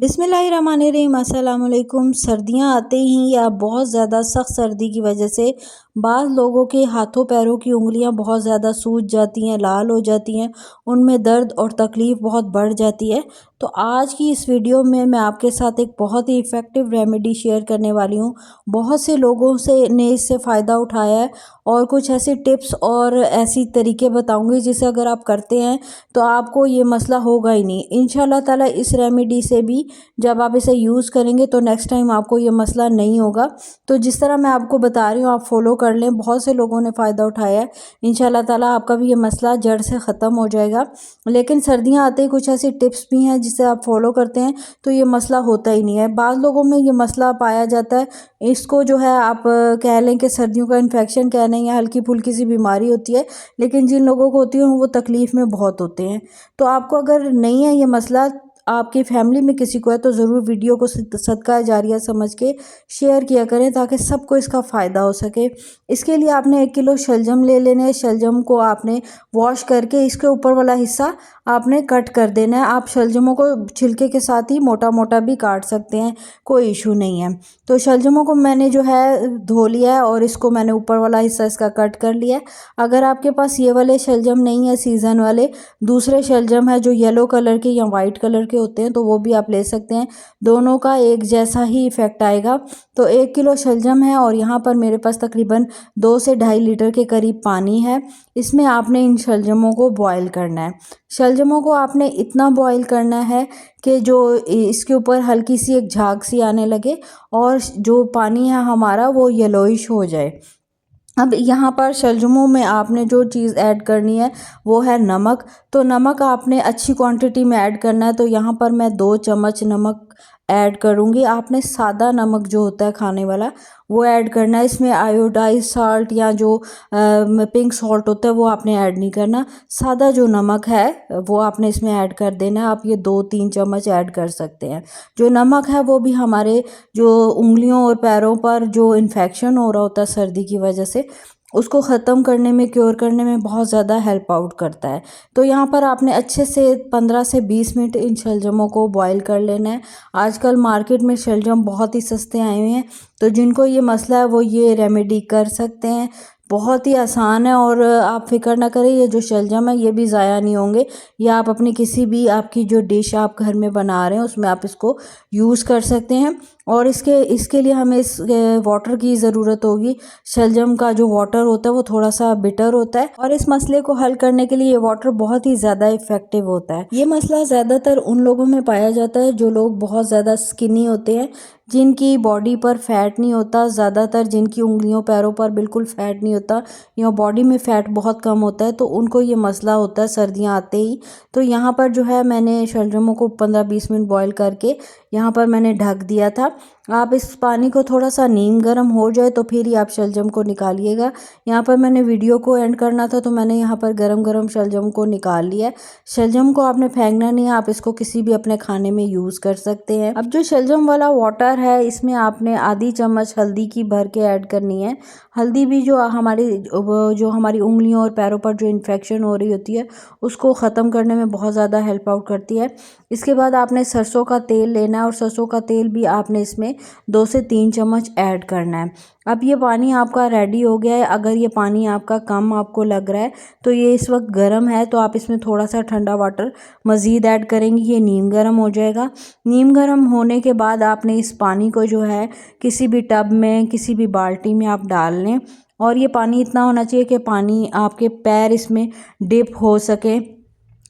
बिस्मिल्लाहिर्रहमानिर्रहीम। अस्सलाम वालेकुम। सर्दियाँ आते ही या बहुत ज़्यादा सख्त सर्दी की वजह से बाज़ लोगों के हाथों पैरों की उंगलियां बहुत ज़्यादा सूज जाती हैं, लाल हो जाती हैं, उनमें दर्द और तकलीफ़ बहुत बढ़ जाती है। तो आज की इस वीडियो में मैं आपके साथ एक बहुत ही इफ़ेक्टिव रेमेडी शेयर करने वाली हूँ। बहुत से लोगों से ने इससे फ़ायदा उठाया है और कुछ ऐसे टिप्स और ऐसी तरीके बताऊँगी जिसे अगर आप करते हैं तो आपको ये मसला होगा ही नहीं। इंशाल्लाह ताला इस रेमेडी से भी जब आप इसे यूज़ करेंगे तो नेक्स्ट टाइम आपको ये मसला नहीं होगा। तो जिस तरह मैं आपको बता रही हूँ आप फॉलो कर लें, बहुत से लोगों ने फ़ायदा उठाया है। इंशाल्लाह ताला आपका भी ये मसला जड़ से ख़त्म हो जाएगा। लेकिन सर्दियाँ आते ही कुछ ऐसी टिप्स भी हैं जिसे आप फॉलो करते हैं तो ये मसला होता ही नहीं है। बाज़ लोगों में ये मसला पाया जाता है, इसको जो है आप कह लें कि सर्दियों का इन्फेक्शन कह लें या हल्की फुल्की सी बीमारी होती है, लेकिन जिन लोगों को होती है वो तकलीफ़ में बहुत होते हैं। तो आपको अगर नहीं है ये मसला, आपकी फैमिली में किसी को है, तो ज़रूर वीडियो को सदका जारिया समझ के शेयर किया करें ताकि सबको इसका फ़ायदा हो सके। इसके लिए आपने 1 किलो शलजम ले लेना है। शलजम को आपने वॉश करके इसके ऊपर वाला हिस्सा आपने कट कर देना है। आप शलजमों को छिलके के साथ ही मोटा मोटा भी काट सकते हैं, कोई इशू नहीं है। तो शलजमों को मैंने जो है धो लिया है और इसको मैंने ऊपर वाला हिस्सा इसका कट कर लिया है। अगर आपके पास ये वाले शलजम नहीं है, सीज़न वाले दूसरे शलजम है जो येलो कलर के या वाइट कलर के होते हैं, तो वो भी आप ले सकते हैं। दोनों का एक जैसा ही इफ़ेक्ट आएगा। तो 1 किलो शलजम है और यहाँ पर मेरे पास तकरीबन 2 से ढाई लीटर के करीब पानी है। इसमें आपने इन शलजमों को बॉयल करना है। शलजमों को आपने इतना बॉयल करना है कि जो इसके ऊपर हल्की सी एक झाग सी आने लगे और जो पानी है हमारा वो येलोइश हो जाए। अब यहाँ पर शलजमों में आपने जो चीज़ ऐड करनी है वो है नमक। तो नमक आपने अच्छी क्वांटिटी में ऐड करना है। तो यहाँ पर मैं 2 चम्मच नमक ऐड करूँगी। आपने सादा नमक जो होता है खाने वाला वो ऐड करना है। इसमें आयोडाइज साल्ट या जो पिंक सॉल्ट होता है वो आपने ऐड नहीं करना। सादा जो नमक है वो आपने इसमें ऐड कर देना है। आप ये 2-3 चम्मच ऐड कर सकते हैं। जो नमक है वो भी हमारे जो उंगलियों और पैरों पर जो इन्फेक्शन हो रहा होता है सर्दी की वजह से, उसको ख़त्म करने में, क्योर करने में बहुत ज़्यादा हेल्प आउट करता है। तो यहाँ पर आपने अच्छे से 15 से 20 मिनट इन शलजमों को बॉईल कर लेना है। आजकल मार्केट में शलजम बहुत ही सस्ते आए हुए हैं, तो जिनको ये मसला है वो ये रेमेडी कर सकते हैं। बहुत ही आसान है और आप फ़िक्र ना करें, ये जो शलजम है ये भी ज़ाया नहीं होंगे। या आप अपनी किसी भी आपकी जो डिश आप घर में बना रहे हैं उसमें आप इसको यूज़ कर सकते हैं। और इसके लिए हमें इस वाटर की ज़रूरत होगी। शलजम का जो वाटर होता है वो थोड़ा सा बिटर होता है और इस मसले को हल करने के लिए ये वाटर बहुत ही ज़्यादा इफ़ेक्टिव होता है। ये मसला ज़्यादातर उन लोगों में पाया जाता है जो लोग बहुत ज़्यादा स्किनी होते हैं, जिनकी बॉडी पर फैट नहीं होता, ज़्यादातर जिनकी उंगलियों पैरों पर बिल्कुल फैट नहीं होता या बॉडी में फ़ैट बहुत कम होता है, तो उनको ये मसला होता है सर्दियाँ आते ही। तो यहाँ पर जो है मैंने शलजमों को 15-20 मिनट बॉईल करके यहाँ पर मैंने ढक दिया था। आप इस पानी को थोड़ा सा नीम गर्म हो जाए तो फिर ही आप शलजम को निकालिएगा। यहाँ पर मैंने वीडियो को एंड करना था तो मैंने यहाँ पर गरम गरम शलजम को निकाल लिया है। शलजम को आपने फेंकना नहीं है, आप इसको किसी भी अपने खाने में यूज़ कर सकते हैं। अब जो शलजम वाला वाटर है इसमें आपने आधी चम्मच हल्दी की भर के ऐड करनी है। हल्दी भी जो हमारी उंगलियों और पैरों पर जो इन्फेक्शन हो रही होती है उसको ख़त्म करने में बहुत ज़्यादा हेल्प आउट करती है। इसके बाद आपने सरसों का तेल लेना है और सरसों का तेल भी आपने इसमें 2 से 3 चम्मच ऐड करना है। अब ये पानी आपका रेडी हो गया है। अगर ये पानी आपका कम आपको लग रहा है तो ये इस वक्त गर्म है, तो आप इसमें थोड़ा सा ठंडा वाटर मज़ीद ऐड करेंगे, ये नीम गर्म हो जाएगा। नीम गर्म होने के बाद आपने इस पानी को जो है किसी भी टब में, किसी भी बाल्टी में आप डाल लें और ये पानी इतना होना चाहिए कि पानी आपके पैर इसमें डिप हो सके,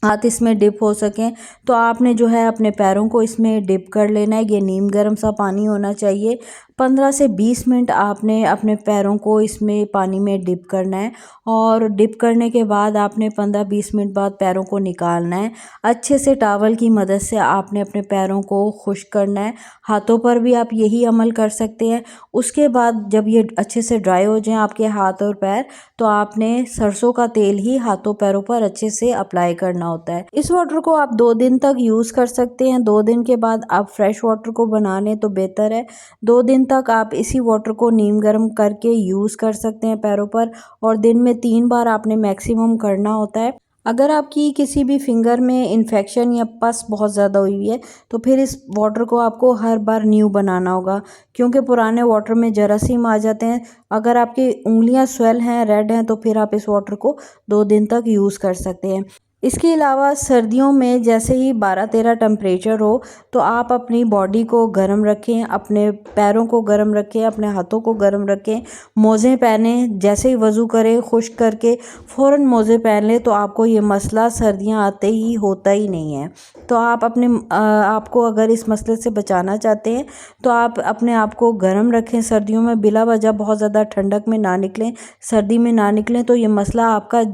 हाथ इसमें डिप हो सकें। तो आपने जो है अपने पैरों को इसमें डिप कर लेना है। ये नीम गर्म सा पानी होना चाहिए। 15 से 20 मिनट आपने अपने पैरों को इसमें पानी में डिप करना है और डिप करने के बाद आपने 15-20 मिनट बाद पैरों को निकालना है। अच्छे से टॉवल की मदद से आपने अपने पैरों को खुश्क करना है। हाथों पर भी आप यही अमल कर सकते हैं। उसके बाद जब ये अच्छे से ड्राई हो जाएं आपके हाथ और पैर, तो आपने सरसों का तेल ही हाथों पैरों पर अच्छे से अप्लाई करना होता है। इस वाटर को आप 2 दिन तक यूज़ कर सकते हैं। 2 दिन के बाद आप फ्रेश वाटर को बना लें तो बेहतर है। 2 दिन तक आप इसी वाटर को नीम गर्म करके यूज़ कर सकते हैं पैरों पर और दिन में 3 बार आपने मैक्सिमम करना होता है। अगर आपकी किसी भी फिंगर में इन्फेक्शन या पस बहुत ज़्यादा हुई है तो फिर इस वाटर को आपको हर बार न्यू बनाना होगा, क्योंकि पुराने वाटर में जरासीम आ जाते हैं। अगर आपकी उंगलियां स्वेल हैं, रेड हैं, तो फिर आप इस वाटर को 2 दिन तक यूज़ कर सकते हैं। इसके अलावा सर्दियों में जैसे ही 12-13 टेम्परेचर हो तो आप अपनी बॉडी को गर्म रखें, अपने पैरों को गर्म रखें, अपने हाथों को गर्म रखें, मोज़े पहनें। जैसे ही वज़ू करें खुश्क करके फ़ौरन मोज़े पहन लें तो आपको ये मसला सर्दियां आते ही होता ही नहीं है। तो आप आपको अगर इस मसले से बचाना चाहते हैं तो आप अपने आप को गर्म रखें। सर्दियों में बिला वजह बहुत ज़्यादा ठंडक में ना निकलें, सर्दी में ना निकलें, तो ये मसला आपका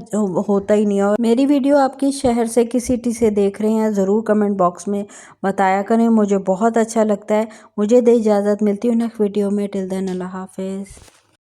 होता ही नहीं है। और मेरी वीडियो आप किस शहर से, किस सिटी से देख रहे हैं ज़रूर कमेंट बॉक्स में बताया करें, मुझे बहुत अच्छा लगता है। मुझे दे इजाज़त, मिलती हूँ नेक्स्ट वीडियो में। टिल देन अल्लाह हाफिज़।